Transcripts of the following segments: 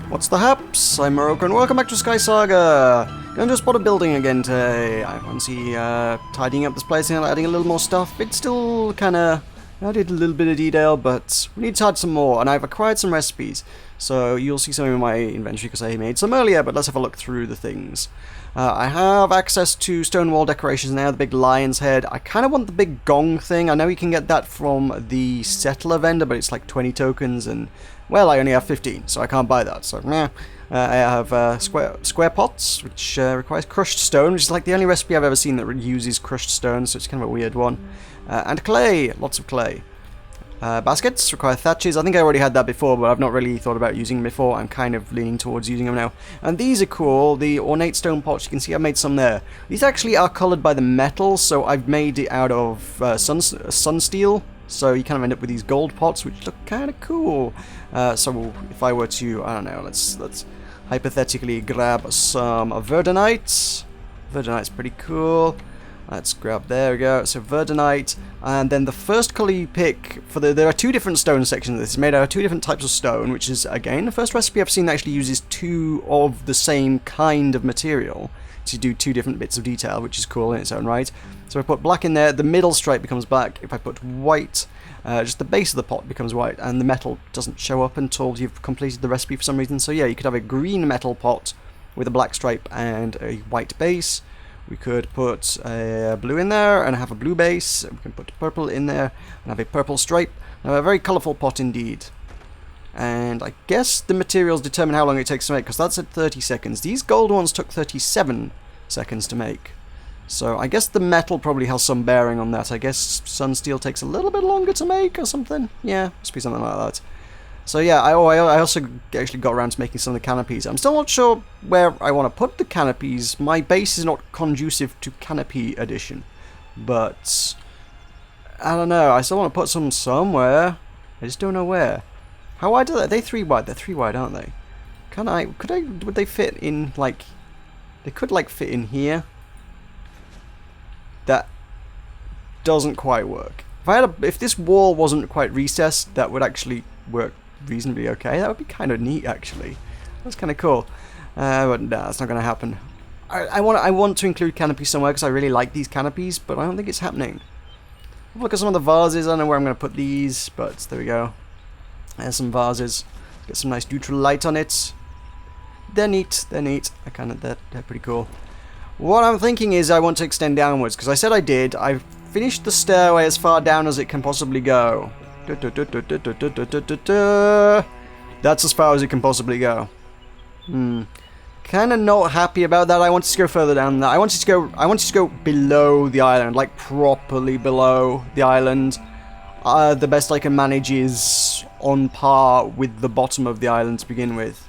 What's the haps? I'm Meroka and welcome back to SkySaga! Going to spot a building again today. I fancy tidying up this place and adding a little more stuff. It's still kinda... I did a little bit of detail, but we need to add some more, and I've acquired some recipes. So you'll see some in my inventory because I made some earlier, but let's have a look through the things. I have access to stone wall decorations now, the big lion's head. I kind of want the big gong thing. I know you can get that from the settler vendor, but it's like 20 tokens, and, well, I only have 15, so I can't buy that, so, meh. I have square pots, which requires crushed stone, which is like the only recipe I've ever seen that uses crushed stone, so it's kind of a weird one. And clay, lots of clay. Baskets require thatches. I think I already had that before, but I've not really thought about using them before. I'm kind of leaning towards using them now. And these are cool, the ornate stone pots. You can see I've made some there. These actually are coloured by the metal, so I've made it out of sun steel. So you kind of end up with these gold pots, which look kind of cool. So if I were to, I don't know, let's hypothetically grab some verdonite. Verdonite's pretty cool. Let's grab, there we go, so verdonite, and then the first colour you pick, there are two different stone sections. This is made out of two different types of stone, which is, again, the first recipe I've seen that actually uses two of the same kind of material to do two different bits of detail, which is cool in its own right. So if I put black in there, the middle stripe becomes black. If I put white, just the base of the pot becomes white, and the metal doesn't show up until you've completed the recipe for some reason. So yeah, you could have a green metal pot with a black stripe and a white base. We could put a blue in there and have a blue base. We can put purple in there and have a purple stripe. Now, a very colourful pot indeed. And I guess the materials determine how long it takes to make, because that's at 30 seconds. These gold ones took 37 seconds to make. So I guess the metal probably has some bearing on that. I guess sun steel takes a little bit longer to make or something. Yeah, must be something like that. So yeah, I also actually got around to making some of the canopies. I'm still not sure where I want to put the canopies. My base is not conducive to canopy addition. But I don't know, I still want to put some somewhere. I just don't know where. How wide are they? They're 3 wide. They're 3 wide, aren't they? Would they fit in, like... They could, like, fit in here. That doesn't quite work. If this wall wasn't quite recessed, that would actually work reasonably okay. That would be kind of neat, actually. That's kind of cool. But no, that's not going to happen. I want to include canopies somewhere because I really like these canopies, but I don't think it's happening. Look at some of the vases. I don't know where I'm going to put these, but there we go. There's some vases. Get some nice neutral light on it. They're neat. They're neat. They're pretty cool. What I'm thinking is I want to extend downwards, because I said I did. I've finished the stairway as far down as it can possibly go. That's as far as it can possibly go. Kind of not happy about that. I want it to go further down than that. I want it to go below the island, like properly below the island. The best I can manage is on par with the bottom of the island to begin with.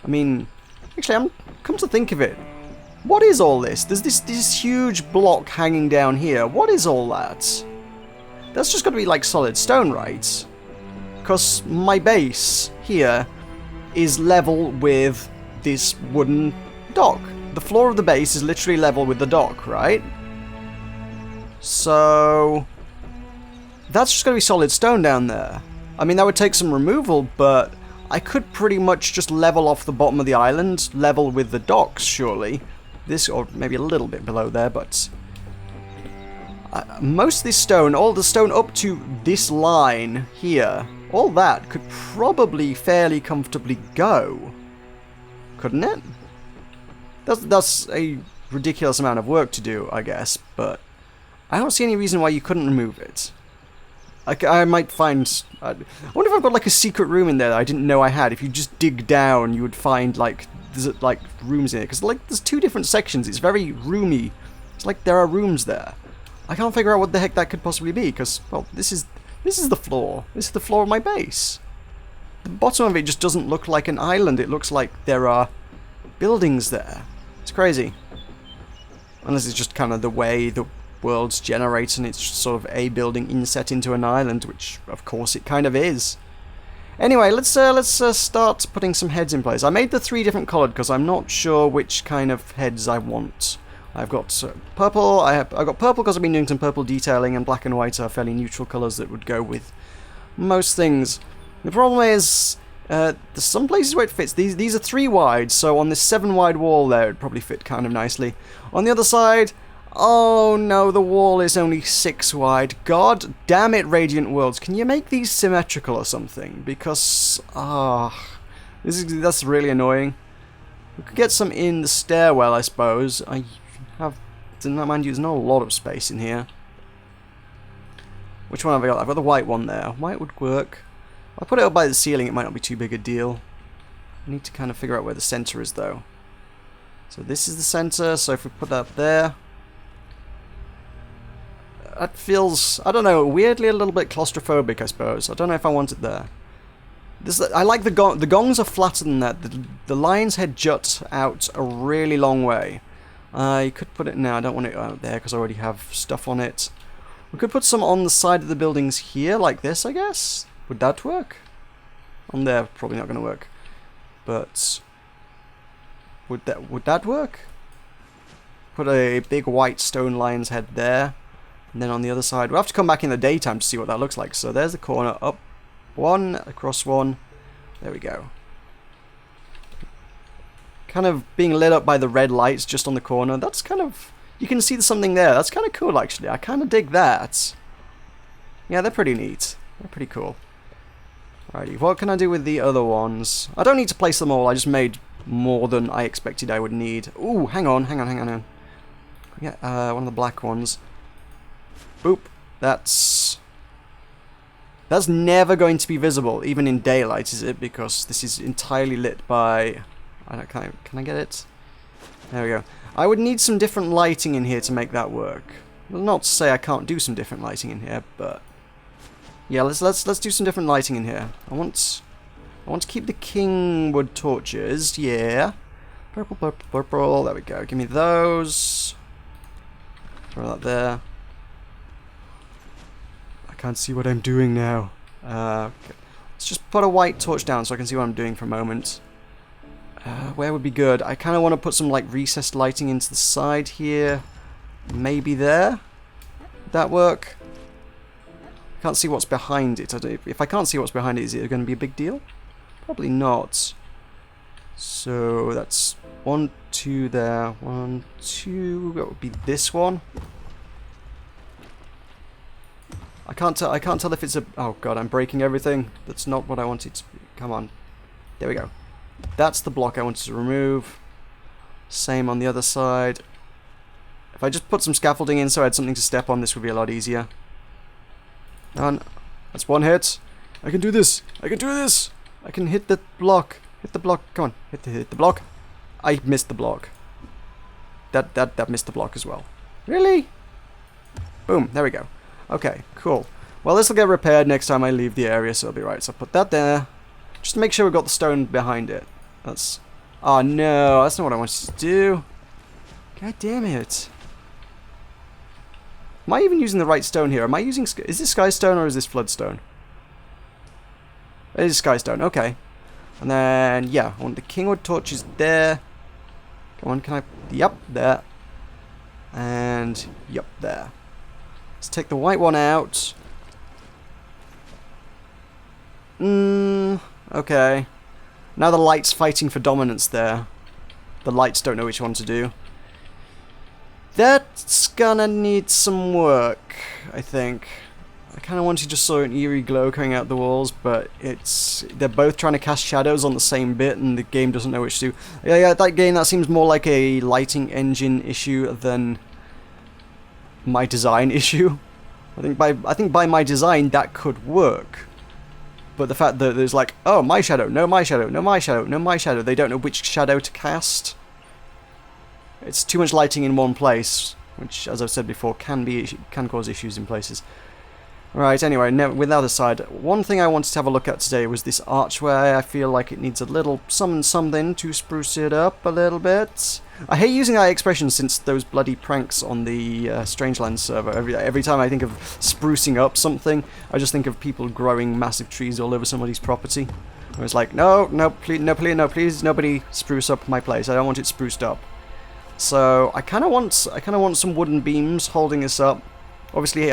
I mean, actually, come to think of it, what is all this? There's this huge block hanging down here. What is all that? That's just got to be like solid stone, right? Because my base here is level with this wooden dock. The floor of the base is literally level with the dock, right? So that's just going to be solid stone down there. I mean, that would take some removal, but I could pretty much just level off the bottom of the island, level with the docks, surely. This, or maybe a little bit below there, but... most of this stone, all the stone up to this line here, all that could probably fairly comfortably go. Couldn't it? That's a ridiculous amount of work to do, I guess, but I don't see any reason why you couldn't remove it. I might find... I wonder if I've got like a secret room in there that I didn't know I had. If you just dig down, you would find like there's like rooms in it, because like there's two different sections. It's very roomy. It's like there are rooms there. I can't figure out what the heck that could possibly be, because, well, this is the floor. This is the floor of my base. The bottom of it just doesn't look like an island. It looks like there are buildings there. It's crazy. Unless it's just kind of the way the worlds generate, and it's just sort of a building inset into an island, which, of course, it kind of is. Anyway, let's start putting some heads in place. I made the 3 different coloured because I'm not sure which kind of heads I want. I've got purple. I've got purple because I've been doing some purple detailing, and black and white are fairly neutral colours that would go with most things. The problem is, There's some places where it fits. These are 3 wide, so on this 7 wide wall there, it'd probably fit kind of nicely. On the other side, oh no, the wall is only 6 wide. God damn it, Radiant Worlds. Can you make these symmetrical or something? Because, that's really annoying. We could get some in the stairwell, I suppose. I have, mind you, there's not a lot of space in here. Which one have I got? I've got the white one there. White would work. I'll put it up by the ceiling, it might not be too big a deal. I need to kind of figure out where the center is, though. So this is the center, so if we put that there... That feels, I don't know, weirdly a little bit claustrophobic, I suppose. I don't know if I want it there. I like the gongs are flatter than that. The lion's head juts out a really long way. You could put it now, I don't want it out there because I already have stuff on it. We could put some on the side of the buildings here, like this, I guess. Would that work? On there, probably not going to work. But would that work? Put a big white stone lion's head there, and then on the other side, we'll have to come back in the daytime to see what that looks like. So there's the corner, up 1, across 1. There we go. Kind of being lit up by the red lights just on the corner. That's kind of, you can see something there. That's kind of cool, actually. I kind of dig that. Yeah, they're pretty neat. They're pretty cool. Alrighty, what can I do with the other ones? I don't need to place them all, I just made more than I expected I would need. Ooh, hang on. Yeah, one of the black ones. Boop. That's never going to be visible, even in daylight, is it? Because this is entirely lit by... Can I get it? There we go. I would need some different lighting in here to make that work. Well, not to say I can't do some different lighting in here, but... Yeah, let's do some different lighting in here. I want to keep the king wood torches. Yeah. Purple, purple, purple. There we go. Give me those. Throw that there. I can't see what I'm doing now. Okay. Let's just put a white torch down so I can see what I'm doing for a moment. Where would be good? I kind of want to put some like recessed lighting into the side here. Maybe there. Would that work? Can't see what's behind it. If I can't see what's behind it, is it going to be a big deal? Probably not. So that's 1, 2 there. 1, 2. That would be this one. I can't tell if it's a... Oh god, I'm breaking everything. That's not what I wanted to... Come on. There we go. That's the block I wanted to remove. Same on the other side. If I just put some scaffolding in so I had something to step on, this would be a lot easier. Done. That's 1 hit. I can do this. I can do this. I can hit the block. Hit the block. Come on. Hit the block. I missed the block. That missed the block as well. Really? Boom. There we go. Okay. Cool. Well, this will get repaired next time I leave the area, so it'll be right. So I'll put that there. Just to make sure we've got the stone behind it. That's... Oh no. That's not what I wanted to do. God damn it. Am I even using the right stone here? Am I using... Is this sky stone or is this floodstone? It is sky stone, okay. And then, yeah, I want the kingwood torches there. Come on, can I... Yep, there. And, yep, there. Let's take the white one out. Okay. Now the light's fighting for dominance there. The lights don't know which one to do. That's gonna need some work, I think. I kind of wanted just saw an eerie glow coming out the walls, but they're both trying to cast shadows on the same bit, and the game doesn't know which to do. Yeah, that seems more like a lighting engine issue than my design issue. I think by my design that could work, but the fact that there's like, oh, my shadow, no, my shadow, no, my shadow, no, my shadow. They don't know which shadow to cast. It's too much lighting in one place, which, as I've said before, can cause issues in places. Right, anyway, with the other side, one thing I wanted to have a look at today was this archway. I feel like it needs a little something to spruce it up a little bit. I hate using that expression since those bloody pranks on the Strangelands server. Every time I think of sprucing up something, I just think of people growing massive trees all over somebody's property. I was like, no, please, nobody spruce up my place. I don't want it spruced up. So I kind of want some wooden beams holding this up. Obviously,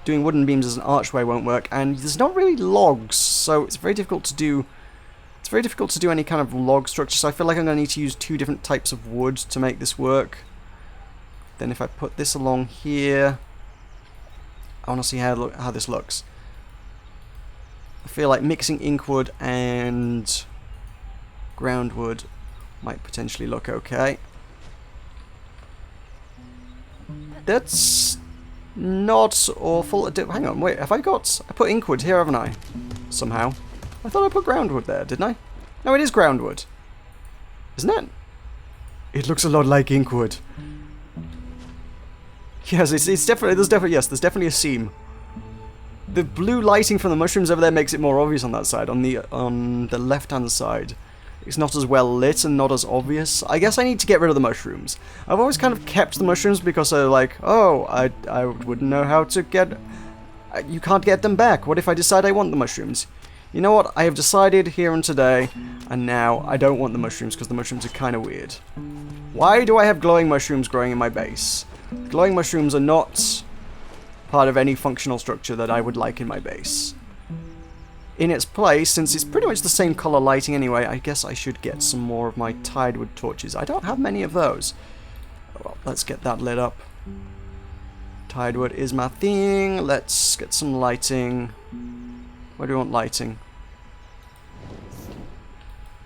doing wooden beams as an archway won't work, and there's not really logs, so it's very difficult to do It's very difficult to do any kind of log structure, so I feel like I'm going to need to use 2 different types of wood to make this work. Then if I put this along here, I want to see how this looks. I feel like mixing inkwood and groundwood might potentially look okay. That's not awful. Hang on, wait, I put inkwood here, haven't I? Somehow. I thought I put groundwood there, didn't I? No, it is groundwood. Isn't it? It looks a lot like inkwood. Yes, there's definitely a seam. The blue lighting from the mushrooms over there makes it more obvious on that side. On the left-hand side, it's not as well lit and not as obvious. I guess I need to get rid of the mushrooms. I've always kind of kept the mushrooms because they're like, oh, I wouldn't know how to get... You can't get them back. What if I decide I want the mushrooms? You know what? I have decided here and today, and now I don't want the mushrooms because the mushrooms are kind of weird. Why do I have glowing mushrooms growing in my base? Glowing mushrooms are not part of any functional structure that I would like in my base. In its place, since it's pretty much the same color lighting anyway, I guess I should get some more of my tidewood torches. I don't have many of those. Well, let's get that lit up. Tidewood is my thing. Let's get some lighting. Where do we want lighting?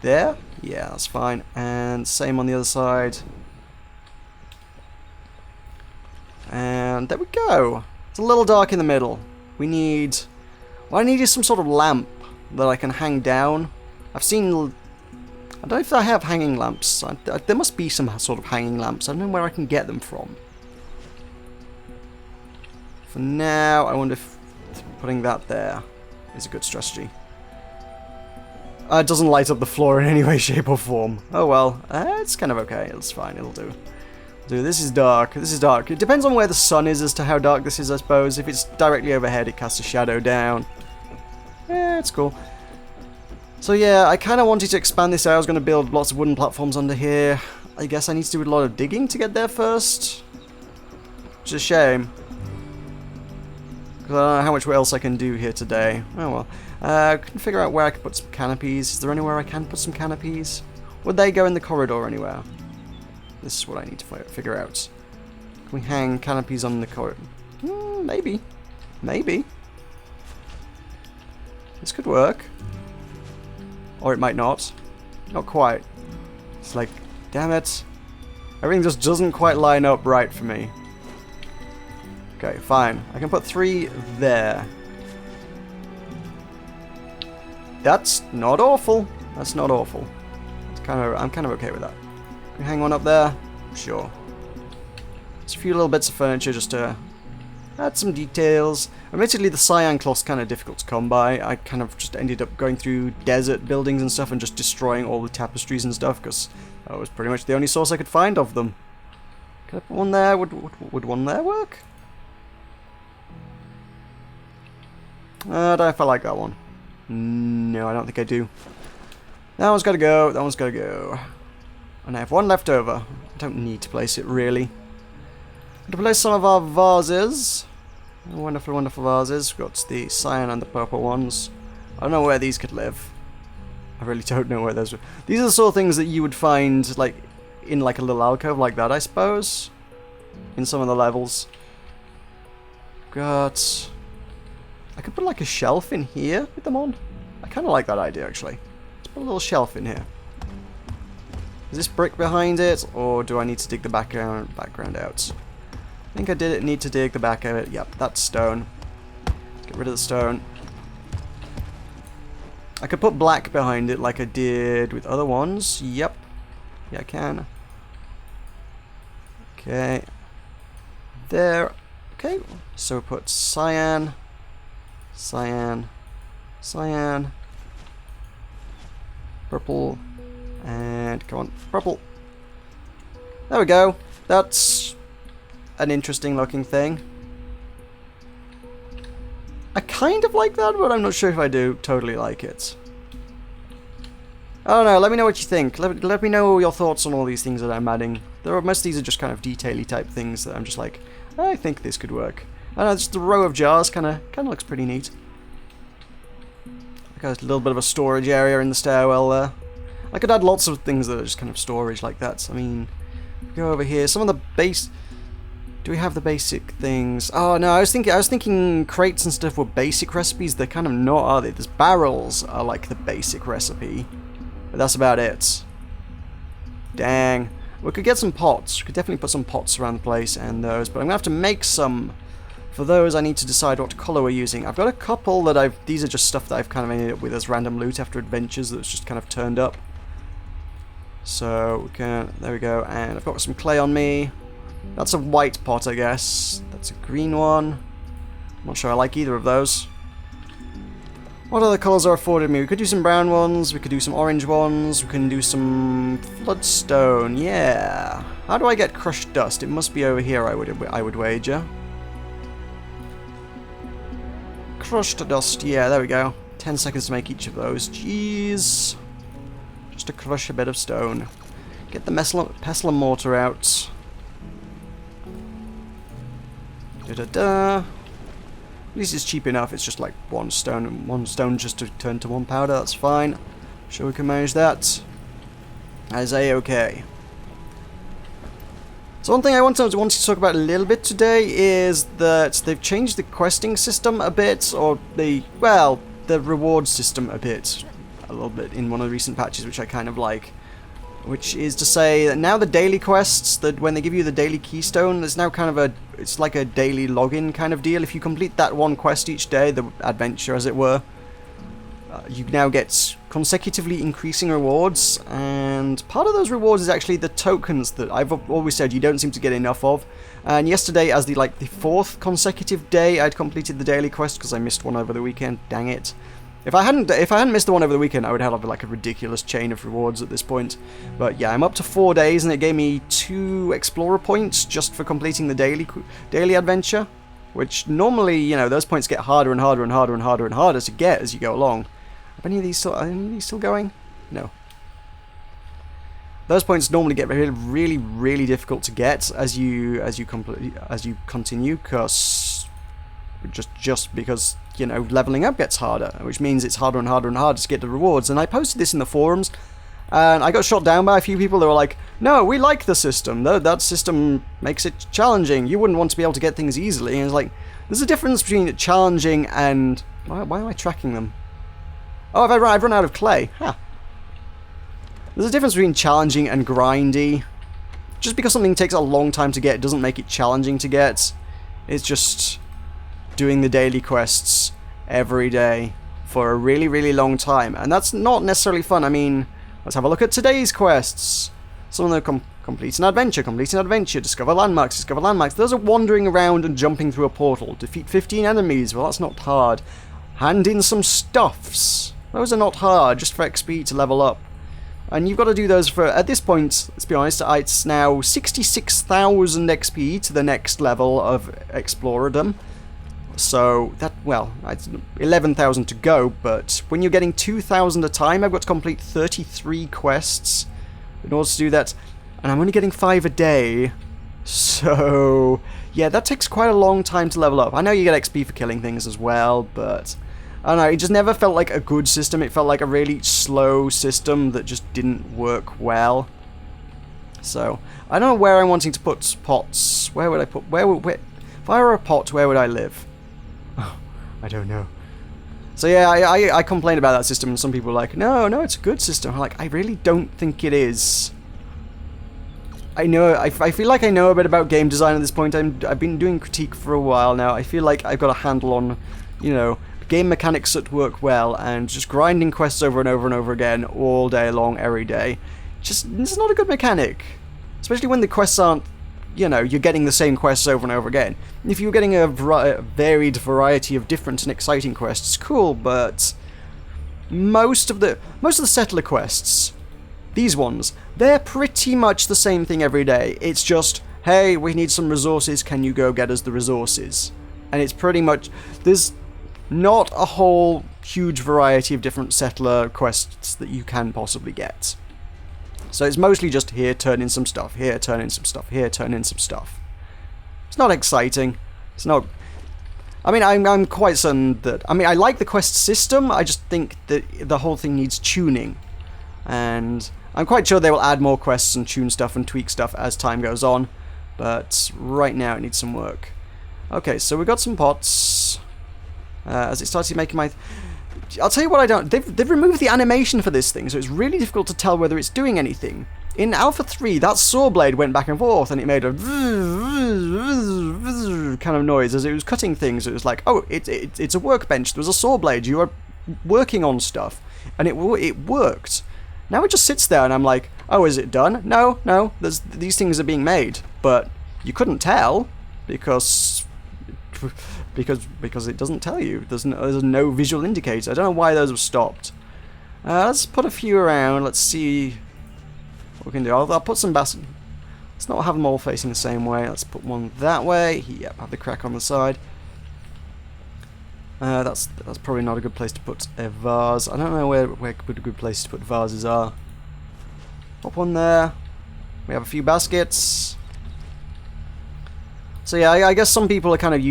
There? Yeah, that's fine. And same on the other side. And there we go. It's a little dark in the middle. We need... What I need is some sort of lamp that I can hang down. I've seen... I don't know if I have hanging lamps. There must be some sort of hanging lamps. I don't know where I can get them from. For now, I wonder if putting that there is a good strategy. It doesn't light up the floor in any way, shape, or form. Oh well. It's kind of okay. It's fine. It'll do. Dude, this is dark. This is dark. It depends on where the sun is as to how dark this is, I suppose. If it's directly overhead, it casts a shadow down. Yeah, it's cool. So yeah, I kind of wanted to expand this out. I was going to build lots of wooden platforms under here. I guess I need to do a lot of digging to get there first. Which is a shame. Because I don't know how much else I can do here today. Oh well. I can figure out where I can put some canopies. Is there anywhere I can put some canopies? Would they go in the corridor anywhere? This is what I need to figure out. Can we hang canopies on the corridor? Maybe. Maybe. This could work. Or it might not. Not quite. It's like, damn it. Everything just doesn't quite line up right for me. Okay, fine. I can put 3 there. That's not awful. That's not awful. I'm kind of okay with that. Can we hang one up there? Sure. Just a few little bits of furniture just to add some details. Admittedly, the cyan cloth's kind of difficult to come by. I kind of just ended up going through desert buildings and stuff and just destroying all the tapestries and stuff because that was pretty much the only source I could find of them. Can I put one there? Would one there work? I don't know if I like that one. No, I don't think I do. That one's got to go. That one's got to go. And I have one left over. I don't need to place it, really. I'm going to place some of our vases. Wonderful, wonderful vases. We've got the cyan and the purple ones. I don't know where these could live. I really don't know where those would... These are the sort of things that you would find, like, in like a little alcove like that, I suppose. In some of the levels. Got... I could put like a shelf in here with them on. I kind of like that idea, actually. Let's put a little shelf in here. Is this brick behind it, or do I need to dig the background out? I think I need to dig the back of it. Yep, that's stone. Get rid of the stone. I could put black behind it like I did with other ones. Yep. Yeah, I can. Okay. There. Okay, so put cyan. Cyan, cyan, purple, and come on, purple. There we go. That's an interesting looking thing. I kind of like that, but I'm not sure if I do totally like it. I don't know, let me know what you think. Let me know your thoughts on all these things that I'm adding. Most of these are just kind of detail-y type things that I'm just like, I think this could work. I don't know, just the row of jars kind of looks pretty neat. Like a little bit of a storage area in the stairwell there. I could add lots of things that are just kind of storage like that. I mean, go over here. Some of the base. Do we have the basic things? Oh no, I was thinking crates and stuff were basic recipes. They're kind of not, are they? There's barrels are like the basic recipe, but that's about it. Dang. We could get some pots. We could definitely put some pots around the place and those, but I'm gonna have to make some. For those, I need to decide what color we're using. I've got a couple that these are just stuff that I've kind of ended up with as random loot after adventures that's just kind of turned up. So we can, there we go, and I've got some clay on me. That's a white pot, I guess. That's a green one. I'm not sure I like either of those. What other colours are afforded me? We could do some brown ones, we could do some orange ones, we can do some floodstone, yeah. How do I get crushed dust? It must be over here, I would wager. Crushed dust, yeah, there we go. 10 seconds to make each of those. Jeez. Just to crush a bit of stone. Get the pestle and mortar out. Da-da-da. At least it's cheap enough. It's just like one stone just to turn to one powder. That's fine. Sure we can manage that. That is a-okay. So one thing I wanted to talk about a little bit today is that they've changed the questing system a bit, or the reward system a little bit in one of the recent patches, which I kind of like. Which is to say that now the daily quests, that when they give you the daily keystone, there's now kind of it's like a daily login kind of deal. If you complete that one quest each day, the adventure as it were, you now get consecutively increasing rewards, and part of those rewards is actually the tokens that I've always said you don't seem to get enough of. And yesterday, as the fourth consecutive day, I'd completed the daily quest because I missed one over the weekend. Dang it! If I hadn't missed the one over the weekend, I would have like a ridiculous chain of rewards at this point. But yeah, I'm up to 4 days, and it gave me 2 explorer points just for completing the daily adventure. Which normally, you know, those points get harder and harder and harder and harder and harder to get as you go along. Are any of these still going? No. Those points normally get really, really difficult to get as you continue, just because, you know, leveling up gets harder, which means it's harder and harder and harder to get the rewards. And I posted this in the forums, and I got shot down by a few people that were like, "No, we like the system. That system makes it challenging. You wouldn't want to be able to get things easily." And it's like, there's a difference between challenging and why am I tracking them? Oh, I've run out of clay. Huh. There's a difference between challenging and grindy. Just because something takes a long time to get doesn't make it challenging to get. It's just doing the daily quests every day for a really, really long time. And that's not necessarily fun. I mean, let's have a look at today's quests. Some of them complete an adventure, discover landmarks. Those are wandering around and jumping through a portal. Defeat 15 enemies. Well, that's not hard. Hand in some stuffs. Those are not hard, just for XP to level up. And you've got to do those for, at this point, let's be honest, it's now 66,000 XP to the next level of Explorerdom. So, it's 11,000 to go, but when you're getting 2,000 a time, I've got to complete 33 quests in order to do that. And I'm only getting 5 a day. So, yeah, that takes quite a long time to level up. I know you get XP for killing things as well, but I don't know, it just never felt like a good system. It felt like a really slow system that just didn't work well. So, I don't know where I'm wanting to put pots. Where would I put... if I were a pot, where would I live? I don't know. So yeah, I complain about that system, and some people are like, no, it's a good system. I'm like, I really don't think it is. I feel like I know a bit about game design at this point. I've been doing critique for a while now. I feel like I've got a handle on, you know, game mechanics that work well, and just grinding quests over and over and over again all day long, every day. It's not a good mechanic. Especially when the quests aren't, you know, you're getting the same quests over and over again. If you're getting a varied variety of different and exciting quests, cool, but most of the settler quests, these ones, they're pretty much the same thing every day. It's just, hey, we need some resources, can you go get us the resources? And it's pretty much, there's not a whole huge variety of different settler quests that you can possibly get. So it's mostly just here, turn in some stuff, here, turn in some stuff, here, turn in some stuff. It's not exciting. It's not... I mean, I'm quite certain that... I mean, I like the quest system, I just think that the whole thing needs tuning. And I'm quite sure they will add more quests and tune stuff and tweak stuff as time goes on. But right now it needs some work. Okay, so we got some pots. As it started making my... I'll tell you what I don't... They've removed the animation for this thing, so it's really difficult to tell whether it's doing anything. In Alpha 3, that saw blade went back and forth, and it made a kind of noise as it was cutting things. It was like, oh, it's a workbench. There was a saw blade. You are working on stuff. And it worked. Now it just sits there, and I'm like, oh, is it done? No. These things are being made. But you couldn't tell, because it doesn't tell you. There's no visual indicator. I don't know why those have stopped. Let's put a few around. Let's see what we can do. I'll put some baskets. Let's not have them all facing the same way. Let's put one that way. Yep, have the crack on the side. That's probably not a good place to put a vase. I don't know where good places to put vases are. Pop one there. We have a few baskets. So yeah, I guess some people are kind of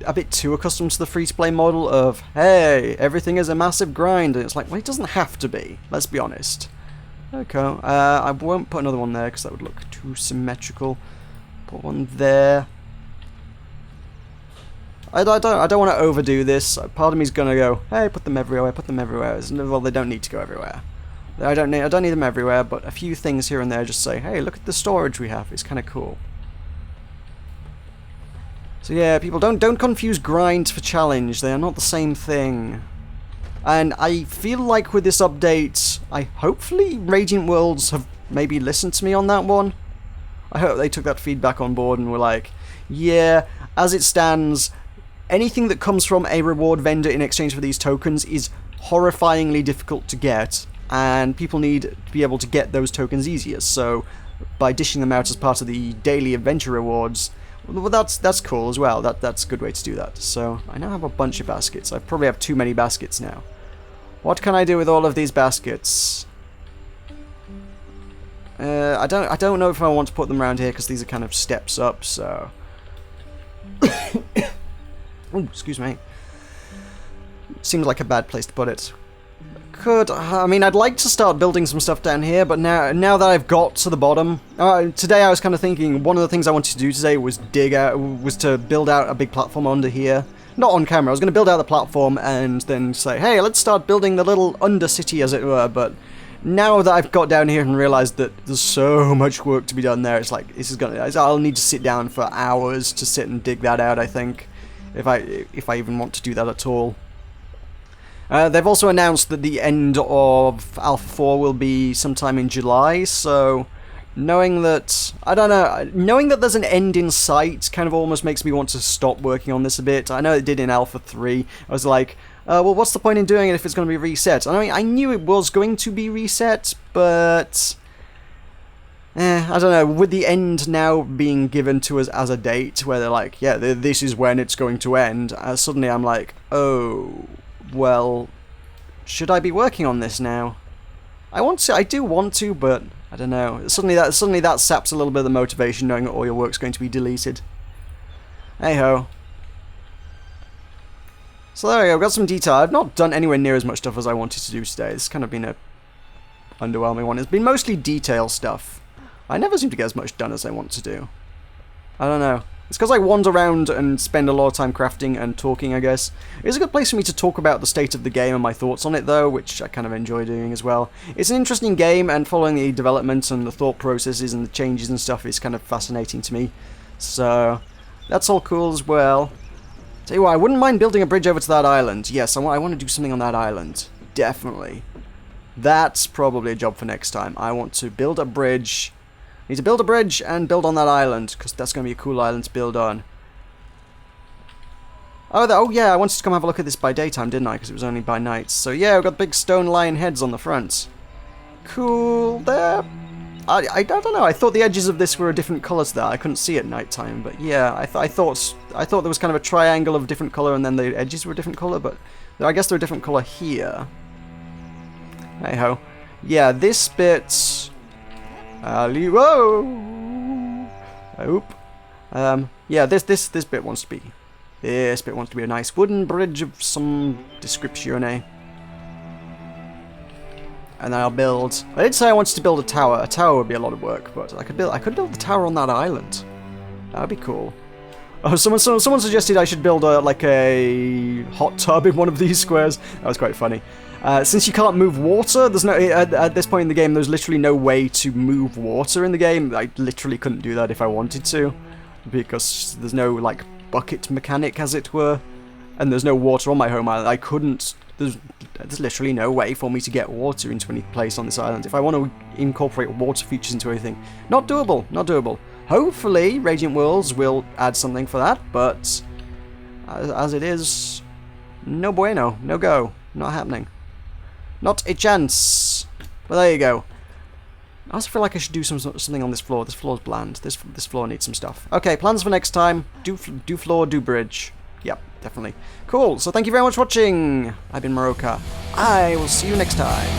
a bit too accustomed to the free-to-play model of, hey, everything is a massive grind, and it's like, well, it doesn't have to be, let's be honest. Okay, I won't put another one there because that would look too symmetrical. Put one there. I don't want to overdo this. Part of me's gonna go, hey, put them everywhere, put them everywhere. Well, they don't need to go everywhere. I don't need them everywhere, but a few things here and there just say, hey, look at the storage we have. It's kind of cool. So yeah, people, don't confuse grind for challenge. They are not the same thing. And I feel like with this update, hopefully Radiant Worlds have maybe listened to me on that one. I hope they took that feedback on board and were like, yeah, as it stands, anything that comes from a reward vendor in exchange for these tokens is horrifyingly difficult to get, and people need to be able to get those tokens easier. So by dishing them out as part of the daily adventure rewards, well, that's cool as well. That's a good way to do that. So I now have a bunch of baskets. I probably have too many baskets now. What can I do with all of these baskets? I don't know if I want to put them around here because these are kind of steps up. So, oh, excuse me. Seems like a bad place to put it. I mean, I'd like to start building some stuff down here, but now that I've got to the bottom, today I was kind of thinking one of the things I wanted to do today was to build out a big platform under here. Not on camera. I was going to build out the platform and then say, hey, let's start building the little undercity, as it were. But now that I've got down here and realized that there's so much work to be done there, it's like I'll need to sit down for hours to sit and dig that out. I think, if I even want to do that at all. They've also announced that the end of Alpha 4 will be sometime in July, so knowing that there's an end in sight kind of almost makes me want to stop working on this a bit. I know it did in Alpha 3. I was like, well, what's the point in doing it if it's going to be reset? I mean, I knew it was going to be reset, but I don't know, with the end now being given to us as a date, where they're like, yeah, this is when it's going to end, suddenly I'm like, oh... well, should I be working on this now? I do want to, but I don't know. Suddenly that saps a little bit of the motivation, knowing that all your work's going to be deleted. Hey ho. So there we go, I've got some detail. I've not done anywhere near as much stuff as I wanted to do today. It's kind of been a underwhelming one. It's been mostly detail stuff. I never seem to get as much done as I want to do. I don't know. It's because I wander around and spend a lot of time crafting and talking, I guess. It's a good place for me to talk about the state of the game and my thoughts on it, though, which I kind of enjoy doing as well. It's an interesting game, and following the development and the thought processes and the changes and stuff is kind of fascinating to me. So, that's all cool as well. Tell you what, I wouldn't mind building a bridge over to that island. Yes, I want to do something on that island. Definitely. That's probably a job for next time. I want to build a bridge... need to build a bridge and build on that island, because that's going to be a cool island to build on. Oh yeah, I wanted to come have a look at this by daytime, didn't I? Because it was only by night. So yeah, we've got big stone lion heads on the front. Cool there. I don't know, I thought the edges of this were a different colour to that. I couldn't see at night time, but yeah, I thought there was kind of a triangle of different colour and then the edges were a different colour, but I guess they're a different colour here. Hey ho. Yeah, this bit... whoa! Oop. Yeah, this bit wants to be This bit wants to be a nice wooden bridge of some description, eh? And then I'll build... I did say I wanted to build a tower. A tower would be a lot of work, but I could build the tower on that island. That would be cool. Oh, someone suggested I should build like a hot tub in one of these squares. That was quite funny. Since you can't move water, there's no at this point in the game, there's literally no way to move water in the game. I literally couldn't do that if I wanted to, because there's no like bucket mechanic, as it were, and there's no water on my home island. I couldn't. There's literally no way for me to get water into any place on this island. If I want to incorporate water features into anything, not doable. Not doable. Hopefully, Radiant Worlds will add something for that, but as it is, no bueno, no go, not happening. Not a chance. Well, there you go. I also feel like I should do something on this floor. This floor's bland. This floor needs some stuff. Okay, plans for next time. Do floor, do bridge. Yep, definitely. Cool, so thank you very much for watching. I've been Meroka. I will see you next time.